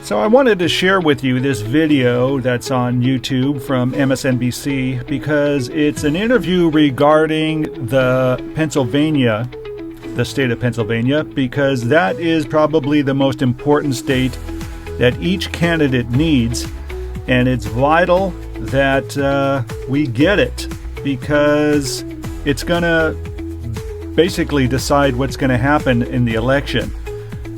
So I wanted to share with you this video that's on YouTube from MSNBC because it's an interview regarding the state of Pennsylvania, because that is probably the most important state that each candidate needs. And it's vital that we get it, because it's going to basically decide what's going to happen in the election.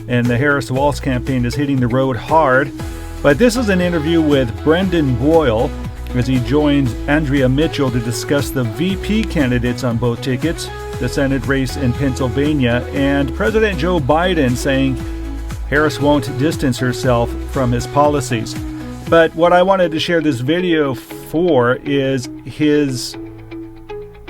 And the Harris-Walz campaign is hitting the road hard. But this is an interview with Brendan Boyle as he joins Andrea Mitchell to discuss the VP candidates on both tickets, the Senate race in Pennsylvania, and President Joe Biden saying Harris won't distance herself from his policies. But what I wanted to share this video for is his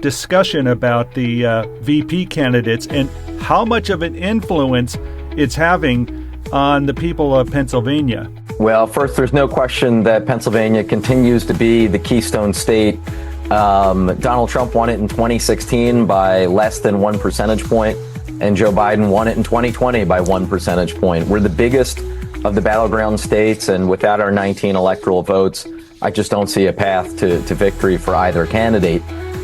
discussion about the VP candidates and how much of an influence it's having on the people of Pennsylvania. Well, first, there's no question that Pennsylvania continues to be the keystone state. Donald Trump won it in 2016 by less than 1 percentage point, and Joe Biden won it in 2020 by 1 percentage point. We're the biggest of the battleground states, and without our 19 electoral votes, I just don't see a path to victory for either candidate.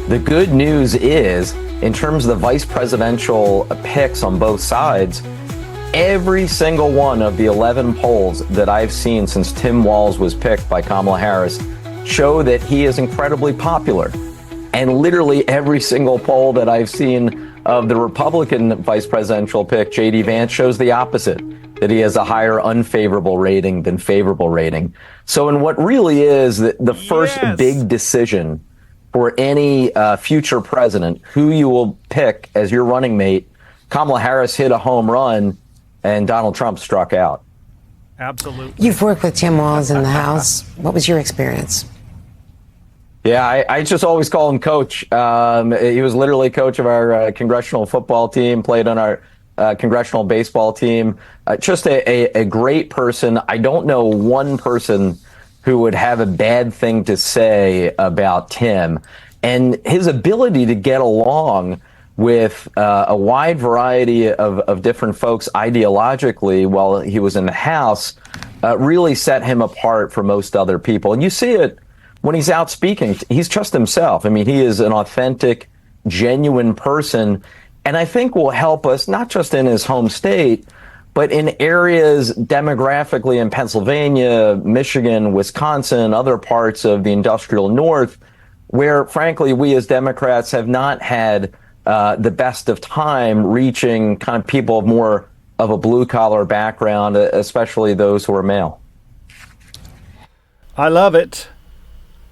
The good news is, in terms of the vice presidential picks on both sides, every single one of the 11 polls that I've seen since Tim Walz was picked by Kamala Harris show that he is incredibly popular. And literally every single poll that I've seen of the Republican vice presidential pick, J.D. Vance, shows the opposite, that he has a higher unfavorable rating than favorable rating. So in what really is the first big decision for any future president, who you will pick as your running mate, Kamala Harris hit a home run and Donald Trump struck out. Absolutely. You've worked with Tim Walz in the House. What was your experience? Yeah, I just always call him coach. He was literally coach of our congressional football team, played on our congressional baseball team. Just a great person. I don't know one person who would have a bad thing to say about Tim. And his ability to get along with a wide variety of different folks ideologically while he was in the House really set him apart from most other people. And you see it when he's out speaking. He's just himself. I mean, he is an authentic, genuine person, and I think will help us not just in his home state, but in areas demographically in Pennsylvania, Michigan, Wisconsin, other parts of the industrial North, where, frankly, we as Democrats have not had the best of time reaching kind of people of more of a blue-collar background, especially those who are male. I love it.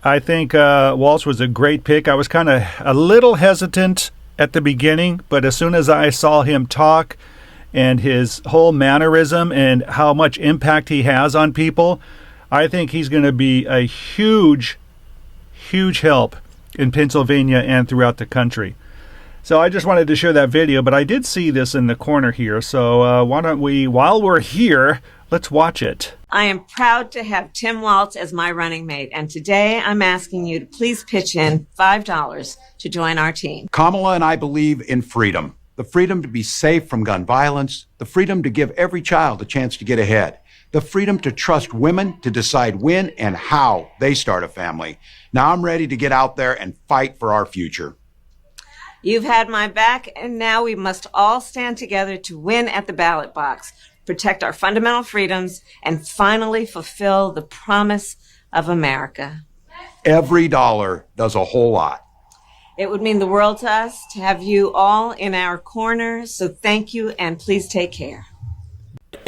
I think Walz was a great pick. I was kind of a little hesitant at the beginning, but as soon as I saw him talk and his whole mannerism and how much impact he has on people, I think he's going to be a huge, huge help in Pennsylvania and throughout the country. So I just wanted to share that video, but I did see this in the corner here. So why don't we, while we're here, let's watch it. I am proud to have Tim Walz as my running mate, and today I'm asking you to please pitch in $5 to join our team. Kamala and I believe in freedom. The freedom to be safe from gun violence, the freedom to give every child a chance to get ahead, the freedom to trust women to decide when and how they start a family. Now I'm ready to get out there and fight for our future. You've had my back, and now we must all stand together to win at the ballot box, protect our fundamental freedoms, and finally fulfill the promise of America. Every dollar does a whole lot. It would mean the world to us to have you all in our corner, so thank you, and please take care.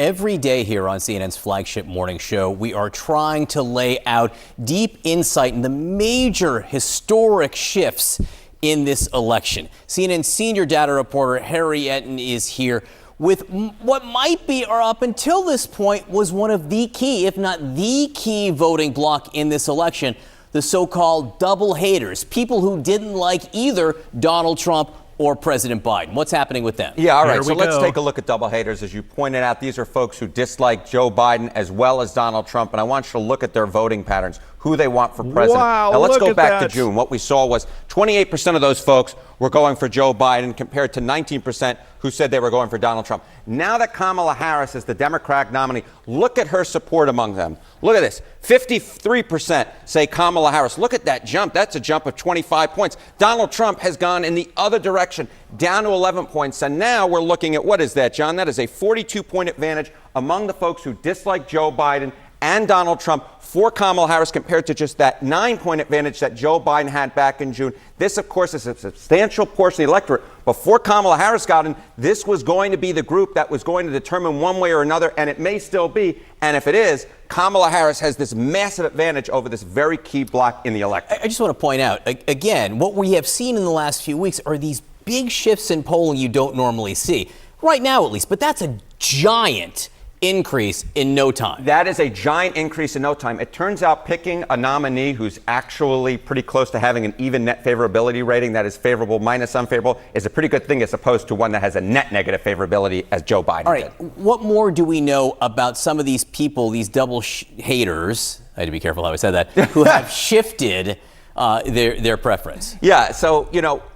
Every day here on CNN's flagship morning show, we are trying to lay out deep insight in the major historic shifts in this election. CNN senior data reporter Harry Etten is here with what might be, or up until this point, was one of the key, if not the key voting bloc in this election, the so-called double haters, people who didn't like either Donald Trump or President Biden. What's happening with them? Yeah, all right, so let's take a look at double haters. As you pointed out, these are folks who dislike Joe Biden as well as Donald Trump, and I want you to look at their voting patterns. who they want for president. Wow, now let's look go at back that. to June. What we saw was 28% of those folks were going for Joe Biden compared to 19% who said they were going for Donald Trump. Now that Kamala Harris is the Democratic nominee, look at her support among them. Look at this. 53% say Kamala Harris. Look at that jump. That's a jump of 25 points. Donald Trump has gone in the other direction, down to 11 points. And now we're looking at, what is that, John? That is a 42-point advantage among the folks who dislike Joe Biden and Donald Trump for Kamala Harris compared to just that 9-point advantage that Joe Biden had back in June. This, of course, is a substantial portion of the electorate. Before Kamala Harris got in, this was going to be the group that was going to determine one way or another, and it may still be. And if it is, Kamala Harris has this massive advantage over this very key block in the electorate. I just want to point out, again, what we have seen in the last few weeks are these big shifts in polling you don't normally see. Right now, at least. But that's a giant increase in no time. That is a giant increase in no time. It turns out picking a nominee who's actually pretty close to having an even net favorability rating, that is favorable minus unfavorable, is a pretty good thing as opposed to one that has a net negative favorability as Joe Biden All right, did. what more do we know about some of these people, these double haters, I had to be careful how I said that, who have shifted their preference? Yeah, so,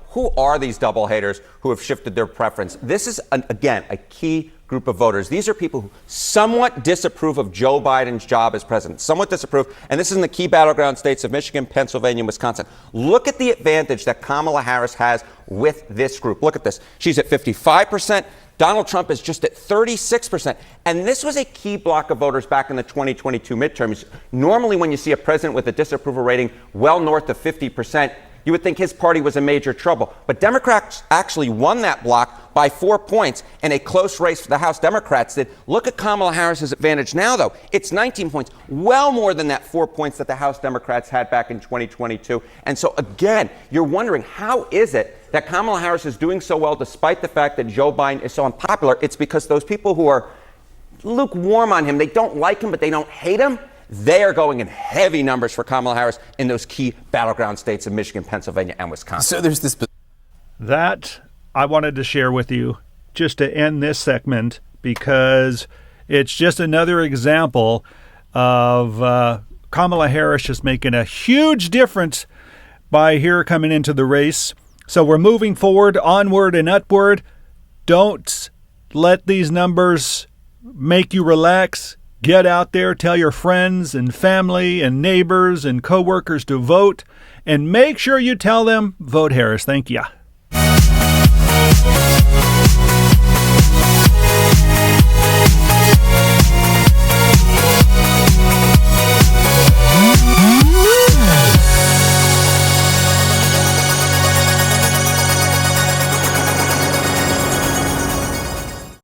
who are these double haters who have shifted their preference? This is, again, a key group of voters. These are people who somewhat disapprove of Joe Biden's job as president, somewhat disapprove, and this is in the key battleground states of Michigan, Pennsylvania, and Wisconsin. Look at the advantage that Kamala Harris has with this group. Look at this. She's at 55%. Donald Trump is just at 36%. And this was a key block of voters back in the 2022 midterms. Normally, when you see a president with a disapproval rating well north of 50%, you would think his party was in major trouble. But Democrats actually won that block by 4 points in a close race for the House. Democrats did. Look at Kamala Harris's advantage now, though. It's 19 points, well more than that 4 points that the House Democrats had back in 2022. And so, again, you're wondering, how is it that Kamala Harris is doing so well despite the fact that Joe Biden is so unpopular? It's because those people who are lukewarm on him, they don't like him, but they don't hate him, they are going in heavy numbers for Kamala Harris in those key battleground states of Michigan, Pennsylvania, and Wisconsin. So there's this. That I wanted to share with you just to end this segment, because it's just another example of Kamala Harris just making a huge difference by here coming into the race. So we're moving forward, onward and upward. Don't let these numbers make you relax. Get out there, tell your friends and family and neighbors and coworkers to vote, and make sure you tell them, vote Harris. Thank you.